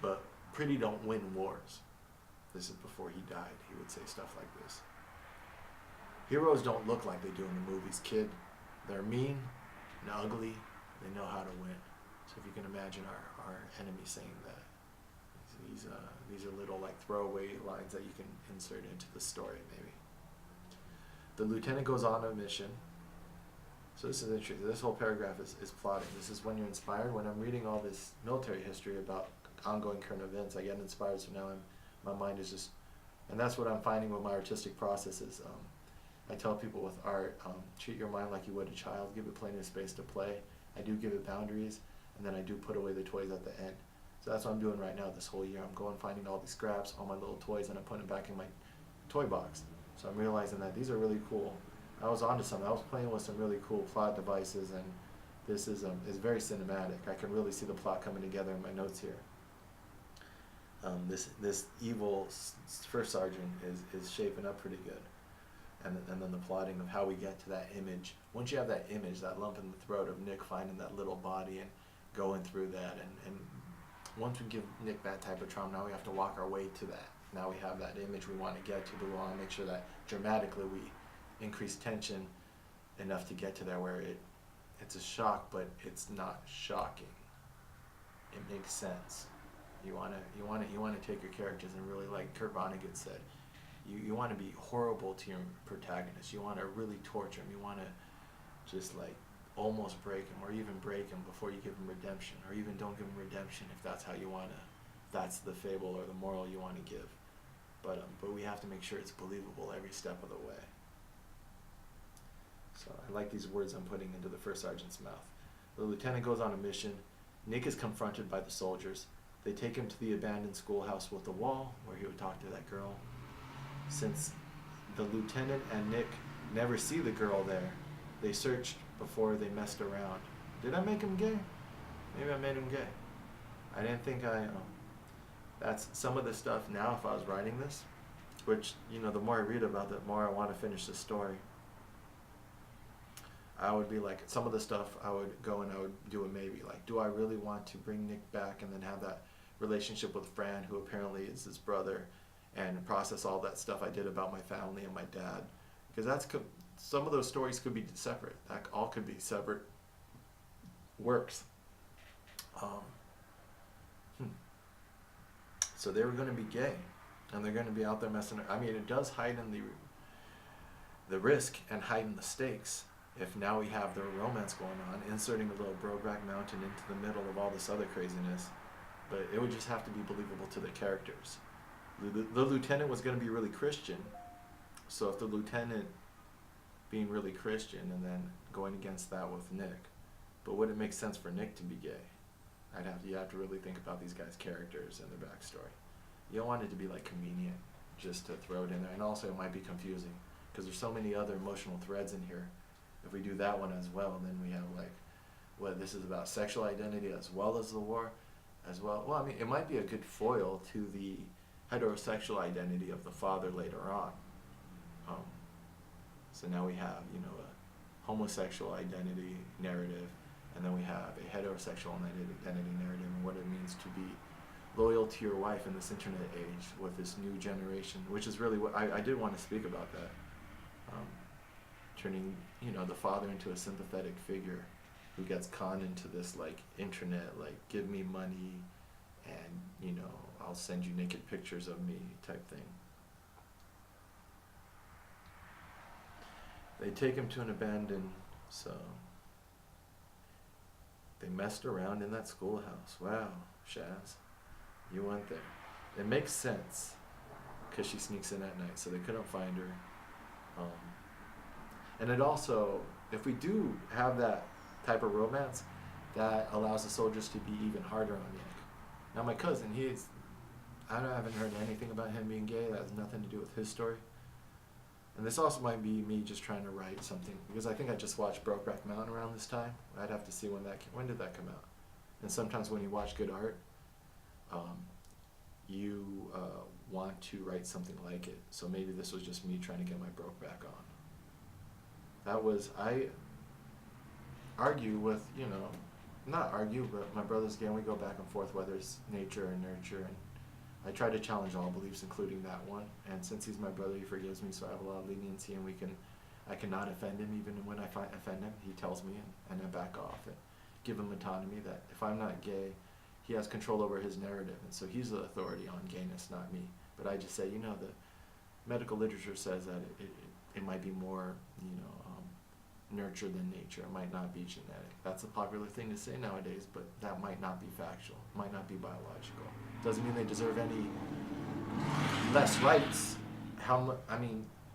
but pretty don't win wars. This is before he died. He would say stuff like this. Heroes don't look like they do in the movies, kid. They're mean and ugly. They know how to win. So if you can imagine our enemy saying that, these are little like throwaway lines that you can insert into the story maybe. The lieutenant goes on a mission. So this is interesting. This whole paragraph is plotting. This is when you're inspired. When I'm reading all this military history about ongoing current events, I get inspired. So now my mind is just, and that's what I'm finding with my artistic processes. I tell people with art, treat your mind like you would a child. Give it plenty of space to play. I do give it boundaries, and then I do put away the toys at the end. So that's what I'm doing right now this whole year. I'm going finding all these scraps, all my little toys, and I'm putting them back in my toy box. So I'm realizing that these are really cool. I was onto something. I was playing with some really cool plot devices, and this is very cinematic. I can really see the plot coming together in my notes here. This evil first sergeant is shaping up pretty good, and then the plotting of how we get to that image. Once you have that image, that lump in the throat of Nick finding that little body and going through that, and once we give Nick that type of trauma, now we have to walk our way to that. Now we have that image we want to get to, but we want to make sure that dramatically we increase tension enough to get to there where it's a shock, but it's not shocking. It makes sense. You want to take your characters and really, like Kurt Vonnegut said, you want to be horrible to your protagonist. You want to really torture him. You want to just like almost break him, or even break him before you give him redemption, or even don't give him redemption if that's how you want to. That's the fable or the moral you want to give. But we have to make sure it's believable every step of the way. So I like these words I'm putting into the first sergeant's mouth. The lieutenant goes on a mission. Nick is confronted by the soldiers. They take him to the abandoned schoolhouse with the wall where he would talk to that girl. Since the lieutenant and Nick never see the girl there, they searched before they messed around. Did I make him gay? Maybe I made him gay. I didn't think that's some of the stuff now if I was writing this, which, the more I read about it, the more I want to finish the story. I would be like, some of the stuff I would go and I would do a maybe. Like, do I really want to bring Nick back and then have that relationship with Fran, who apparently is his brother, and process all that stuff I did about my family and my dad? Because some of those stories could be separate. That all could be separate works. So they were going to be gay, and they're going to be out there messing around. I mean, it does heighten the risk and heighten the stakes if now we have the romance going on, inserting a little Brokeback Mountain into the middle of all this other craziness. But it would just have to be believable to the characters. The lieutenant was going to be really Christian, so if the lieutenant being really Christian and then going against that with Nick, but would it make sense for Nick to be gay? You have to really think about these guys' characters and their backstory. You don't want it to be like convenient just to throw it in there, and also it might be confusing because there's so many other emotional threads in here. If we do that one as well, then we have this is about sexual identity as well as the war, as well. Well, I mean, it might be a good foil to the heterosexual identity of the father later on. So now we have, a homosexual identity narrative, and then we have a heterosexual identity narrative, and what it means to be loyal to your wife in this internet age with this new generation, which is really what I did want to speak about that. Turning, the father into a sympathetic figure who gets conned into this, internet, give me money and, I'll send you naked pictures of me type thing. They take him to an abandoned, so they messed around in that schoolhouse. Wow, Shaz, you went there. It makes sense because she sneaks in at night, so they couldn't find her. Um, and it also, if we do have that type of romance, that allows the soldiers to be even harder on Yank. Now my cousin, I haven't heard anything about him being gay. That has nothing to do with his story. And this also might be me just trying to write something, because I think I just watched Brokeback Mountain around this time. I'd have to see when did that come out. And sometimes when you watch good art, you want to write something like it. So maybe this was just me trying to get my Brokeback on. I argue with, not argue, but my brother's gay, and we go back and forth whether it's nature or nurture, and I try to challenge all beliefs, including that one. And since he's my brother, he forgives me, so I have a lot of leniency, and I cannot offend him. Even when I offend him, he tells me, and I back off and give him autonomy. That if I'm not gay, he has control over his narrative, and so he's the authority on gayness, not me. But I just say, the medical literature says that it might be more, nurture than nature. It might not be genetic. That's a popular thing to say nowadays, but that might not be factual. It might not be biological. Doesn't mean they deserve any less rights.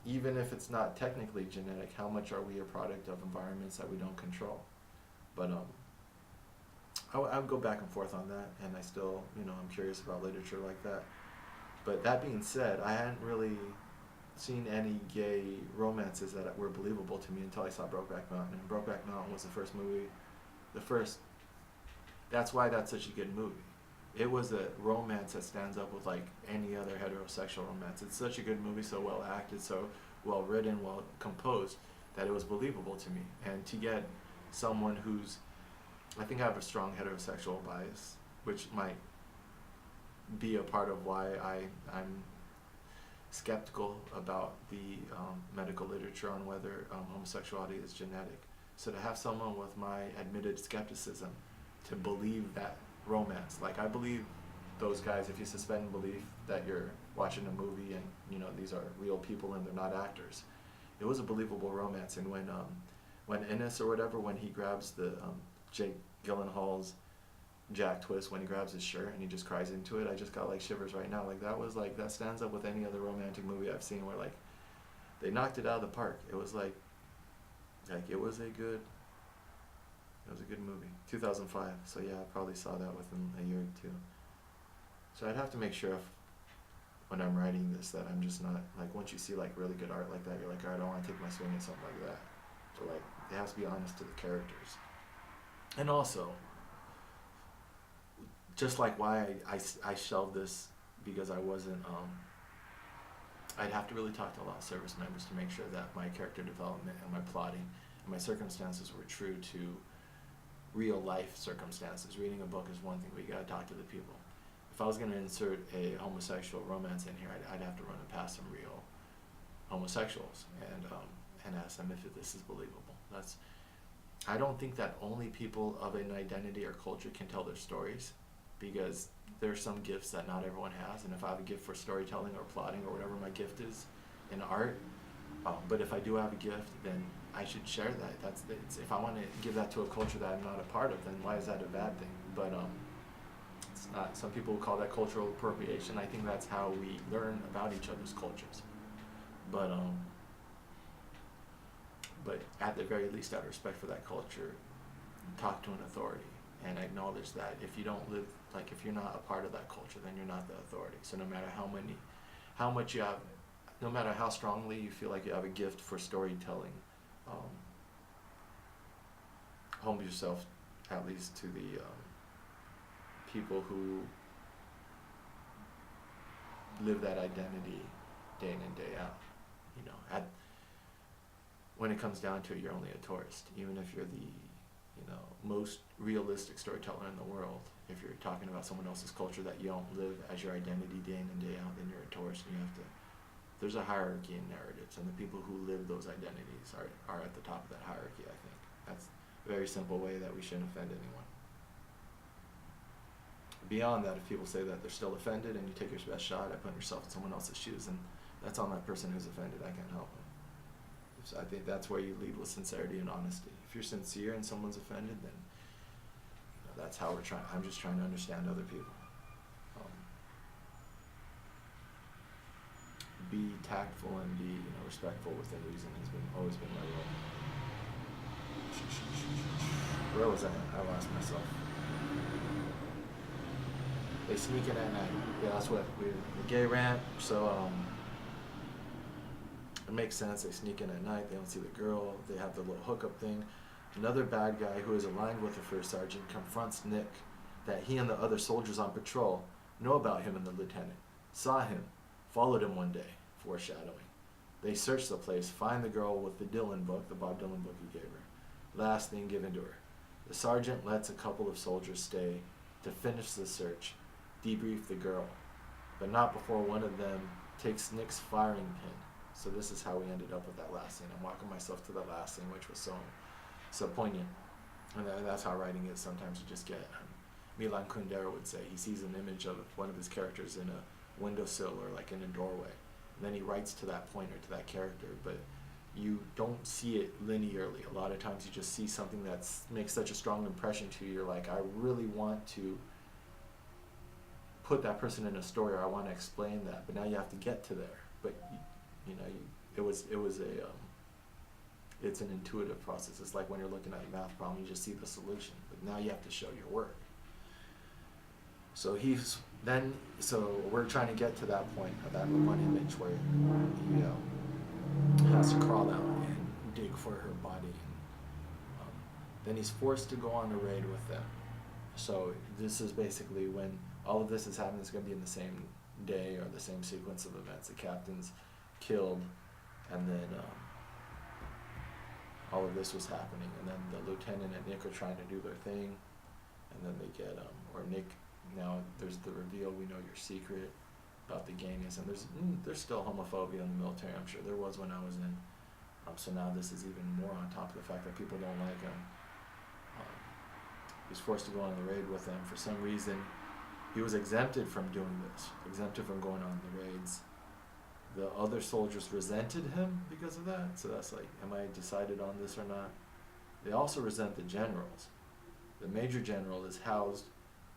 Even if it's not technically genetic, how much are we a product of environments that we don't control? But I would go back and forth on that, and I still, I'm curious about literature like that. But that being said, I hadn't really seen any gay romances that were believable to me until I saw Brokeback Mountain. And Brokeback Mountain was the first movie, that's why that's such a good movie. It was a romance that stands up with like any other heterosexual romance. It's such a good movie, so well acted, so well written, well composed, that it was believable to me. And to get someone I think I have a strong heterosexual bias, which might be a part of why I'm skeptical about the medical literature on whether homosexuality is genetic. So to have someone with my admitted skepticism to believe that romance, like I believe those guys, if you suspend belief that you're watching a movie and these are real people and they're not actors, it was a believable romance. And when Ennis or whatever, when he grabs the Jake Gyllenhaal's Jack Twist, when he grabs his shirt and he just cries into it, I just got like shivers right now. Like that stands up with any other romantic movie I've seen where like they knocked it out of the park. It was like it was a good movie. 2005. So yeah, I probably saw that within a year or two. So I'd have to make sure when I'm writing this that I'm just not like, once you see like really good art like that, you're like, all right, I don't want to take my swing at something like that. So like it has to be honest to the characters. And also, just like why I shelved this, because I wasn't, I'd have to really talk to a lot of service members to make sure that my character development and my plotting and my circumstances were true to real life circumstances. Reading a book is one thing, but you gotta talk to the people. If I was gonna insert a homosexual romance in here, I'd have to run it past some real homosexuals and ask them if this is believable. I don't think that only people of an identity or culture can tell their stories, because there's some gifts that not everyone has, and if I have a gift for storytelling or plotting or whatever my gift is in art, but if I do have a gift, then I should share that. If I want to give that to a culture that I'm not a part of, then why is that a bad thing? But it's not. Some people will call that cultural appropriation. I think that's how we learn about each other's cultures. But at the very least, out of respect for that culture, talk to an authority and acknowledge that if you don't live, like if you're not a part of that culture, then you're not the authority. So no matter how much you have, no matter how strongly you feel like you have a gift for storytelling, humble yourself at least to the people who live that identity day in and day out. When it comes down to it, you're only a tourist. Even if you're the most realistic storyteller in the world, if you're talking about someone else's culture that you don't live as your identity day in and day out, then you're a tourist, and there's a hierarchy in narratives, and the people who live those identities are at the top of that hierarchy, I think. That's a very simple way that we shouldn't offend anyone. Beyond that, if people say that they're still offended and you take your best shot at putting yourself in someone else's shoes, and that's on that person who's offended. I can't help it. So I think that's where you lead with sincerity and honesty. If you're sincere and someone's offended, then that's how we're trying. I'm just trying to understand other people. be tactful and be respectful within reason has been always been my role. Where was I at? I lost myself. They sneak in at night. Yeah, that's what the gay rant. So it makes sense. They sneak in at night. They don't see the girl. They have the little hookup thing. Another bad guy who is aligned with the first sergeant confronts Nick that he and the other soldiers on patrol know about him and the lieutenant. Saw him, followed him one day, foreshadowing. They search the place, find the girl with the Dylan book, the Bob Dylan book he gave her. Last thing given to her. The sergeant lets a couple of soldiers stay to finish the search, debrief the girl, but not before one of them takes Nick's firing pin. So this is how we ended up with that last scene. I'm walking myself to the last scene, which was so poignant. And that's how writing is. Sometimes you just get, Milan Kundera would say, he sees an image of one of his characters in a windowsill or like in a doorway. And then he writes to that pointer, to that character, but you don't see it linearly. A lot of times you just see something that makes such a strong impression to you. You're like, I really want to put that person in a story, or I want to explain that, but now you have to get to there. But it's an intuitive process. It's like when you're looking at a math problem, you just see the solution, but now you have to show your work. So we're trying to get to that point of that one image where he has to crawl out and dig for her body. And, then he's forced to go on a raid with them. So this is basically when all of this is happening. It's going to be in the same day or the same sequence of events. The captain's killed, and then all of this was happening, and then the lieutenant and Nick are trying to do their thing, and then they get or Nick. Now there's the reveal. We know your secret about the gayness, and there's still homophobia in the military. I'm sure there was when I was in. So now this is even more on top of the fact that people don't like him. He's forced to go on the raid with them for some reason. He was exempted from doing this, exempted from going on the raids. The other soldiers resented him because of that. So that's like, am I decided on this or not? They also resent the generals. The major general is housed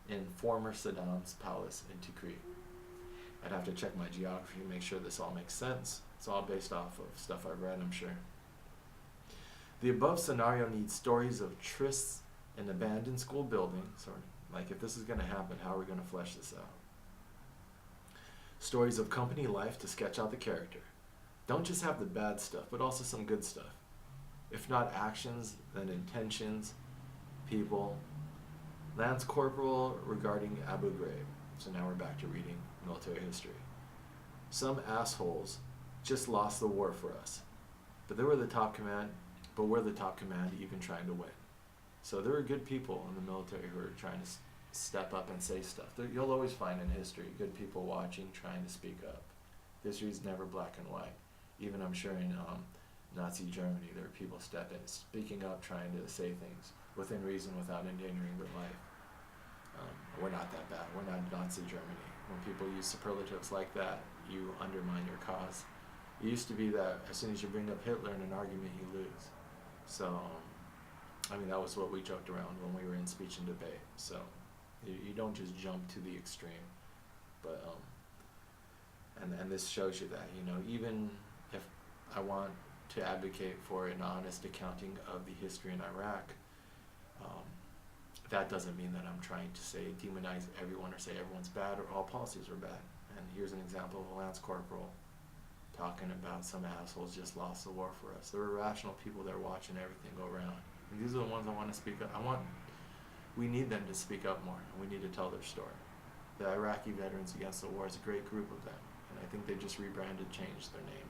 in former Saddam's palace in Tikrit. I'd have to check my geography to make sure this all makes sense. It's all based off of stuff I've read, I'm sure. The above scenario needs stories of trysts in abandoned school buildings, or like if this is going to happen, how are we going to flesh this out? Stories of company life to sketch out the character. Don't just have the bad stuff, but also some good stuff. If not actions, then intentions, people. Lance Corporal regarding Abu Ghraib. So now we're back to reading military history. Some assholes just lost the war for us, but we're the top command even trying to win. So there are good people in the military who are trying to step up and say stuff. You'll always find in history good people watching, trying to speak up. History is never black and white. Even I'm sure in Nazi Germany, there are people speaking up, trying to say things within reason without endangering their life. We're not that bad. We're not Nazi Germany. When people use superlatives like that, you undermine your cause. It used to be that as soon as you bring up Hitler in an argument, you lose. So, that was what we joked around when we were in speech and debate. So, you don't just jump to the extreme. But, and this shows you that, even if I want to advocate for an honest accounting of the history in Iraq, that doesn't mean that I'm trying to demonize everyone or say everyone's bad or all policies are bad. And here's an example of a Lance Corporal talking about some assholes just lost the war for us. There are rational people there watching everything go around. And these are the ones I want to speak up. We need them to speak up more, and we need to tell their story. The Iraqi Veterans Against the War is a great group of them, and I think they just changed their name.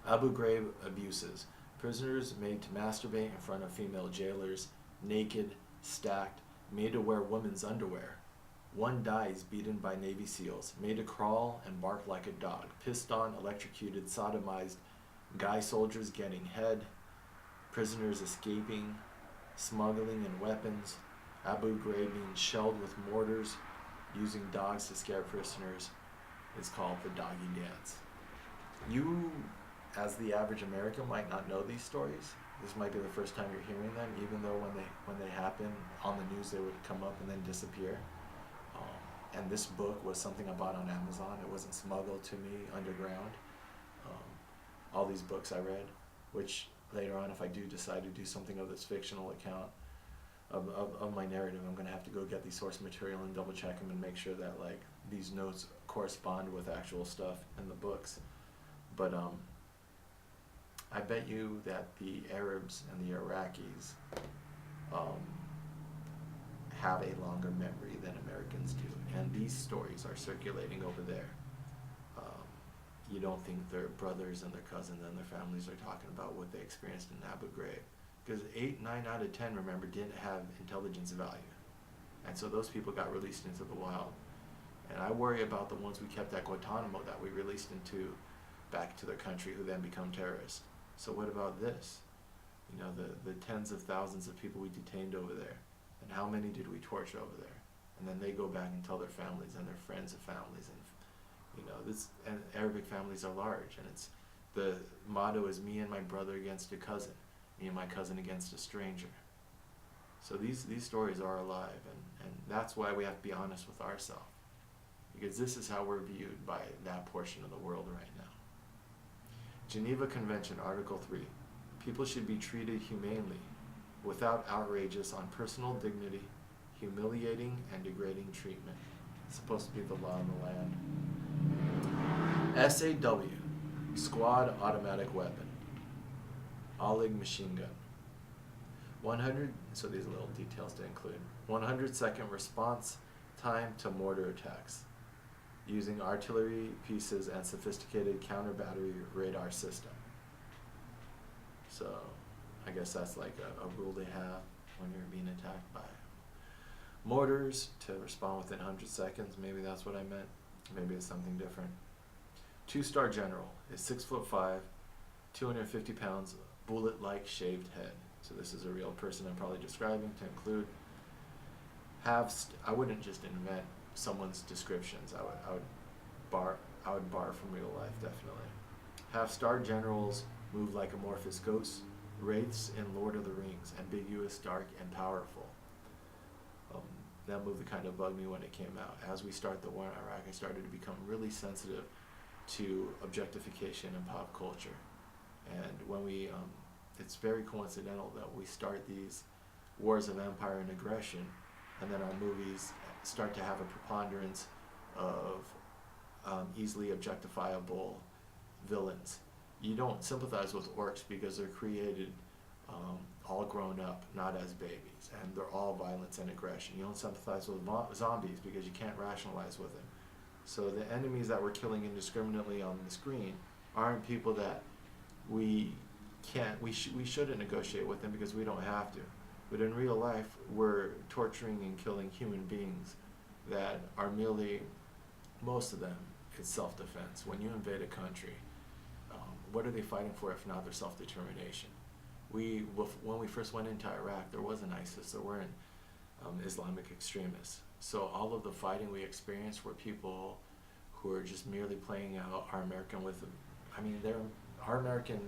Abu Ghraib abuses. Prisoners made to masturbate in front of female jailers, naked, stacked, made to wear women's underwear. One dies beaten by Navy SEALs, made to crawl and bark like a dog, pissed on, electrocuted, sodomized, guy soldiers getting head, prisoners escaping, smuggling in weapons, Abu Ghraib being shelled with mortars, using dogs to scare prisoners, is called the doggy dance. You, as the average American, might not know these stories. This might be the first time you're hearing them, even though when they happen on the news, they would come up and then disappear. and this book was something I bought on Amazon. It wasn't smuggled to me underground. Um, all these books I read, which later on, if I do decide to do something of this fictional account of my narrative, I'm going to have to go get the source material and double check them and make sure that like these notes correspond with actual stuff in the books. But I bet you that the Arabs and the Iraqis have a longer memory than Americans do, and these stories are circulating over there. You don't think their brothers and their cousins and their families are talking about what they experienced in Abu Ghraib, because 8, 9 out of 10, remember, didn't have intelligence value, and so those people got released into the wild. And I worry about the ones we kept at Guantanamo that we released into back to their country, who then become terrorists. So what about this? You know, the tens of thousands of people we detained over there, and how many did we torture over there? And then they go back and tell their families and their friends of families, and you know, this, and Arabic families are large, and it's, the motto is me and my brother against a cousin, me and my cousin against a stranger. So these stories are alive, and that's why we have to be honest with ourselves, because this is how we're viewed by that portion of the world right now. Geneva Convention, Article 3. People should be treated humanely, without outrages on personal dignity, humiliating and degrading treatment. It's supposed to be the law in the land. SAW, Squad Automatic Weapon. Oleg machine gun. 100, so these are little details to include. 100-second response time to mortar attacks, using artillery pieces and sophisticated counter-battery radar system. So I guess that's like a rule they have when you're being attacked by mortars, to respond within 100 seconds. Maybe that's what I meant. Maybe it's something different. 2-star general is 6'5", 250 pounds, bullet-like shaved head. So this is a real person I'm probably describing, to include I wouldn't just invent someone's descriptions. I would bar from real life, definitely. Have star generals move like amorphous ghosts, wraiths in Lord of the Rings, ambiguous, dark, and powerful. That movie kind of bugged me when it came out. As we start the war in Iraq, I started to become really sensitive to objectification in pop culture. And when we, it's very coincidental that we start these wars of empire and aggression, and then our movies start to have a preponderance of easily objectifiable villains. You don't sympathize with orcs because they're created all grown up, not as babies, and they're all violence and aggression. You don't sympathize with zombies because you can't rationalize with them. So the enemies that we're killing indiscriminately on the screen aren't people that we shouldn't negotiate with them because we don't have to. But in real life, we're torturing and killing human beings that are merely, most of them, it's self-defense. When you invade a country, what are they fighting for if not their self-determination? When we first went into Iraq, there wasn't ISIS, there weren't Islamic extremists. So all of the fighting we experienced were people who are just merely playing out our American our American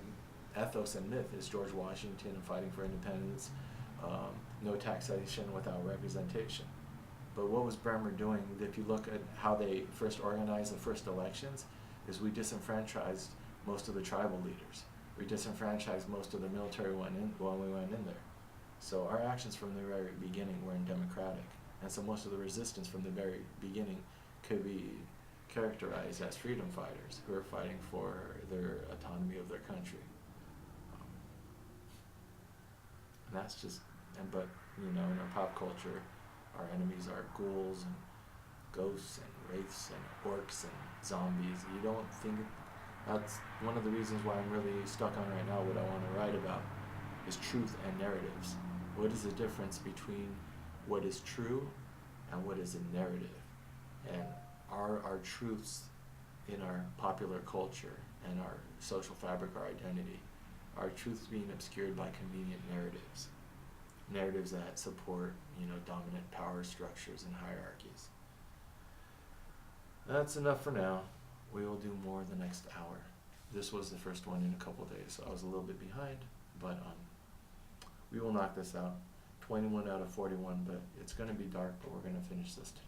ethos and myth is George Washington and fighting for independence, no taxation without representation. But what was Bremer doing? If you look at how they first organized the first elections, is we disenfranchised most of the tribal leaders. We disenfranchised most of the military when we went in there. So our actions from the very beginning were undemocratic. And so most of the resistance from the very beginning could be characterized as freedom fighters who are fighting for their autonomy of their country. And that's just, but you know, in our pop culture, our enemies are ghouls and ghosts and wraiths and orcs and zombies. You don't think, that's one of the reasons why I'm really stuck on right now, what I want to write about, is truth and narratives. What is the difference between what is true and what is a narrative? And are our truths in our popular culture and our social fabric, our identity, are truths being obscured by convenient narratives? Narratives that support, you know, dominant power structures and hierarchies. That's enough for now. We will do more the next hour. This was the first one in a couple of days, so I was a little bit behind, but we will knock this out. 21 out of 41, but it's going to be dark, but we're going to finish this today.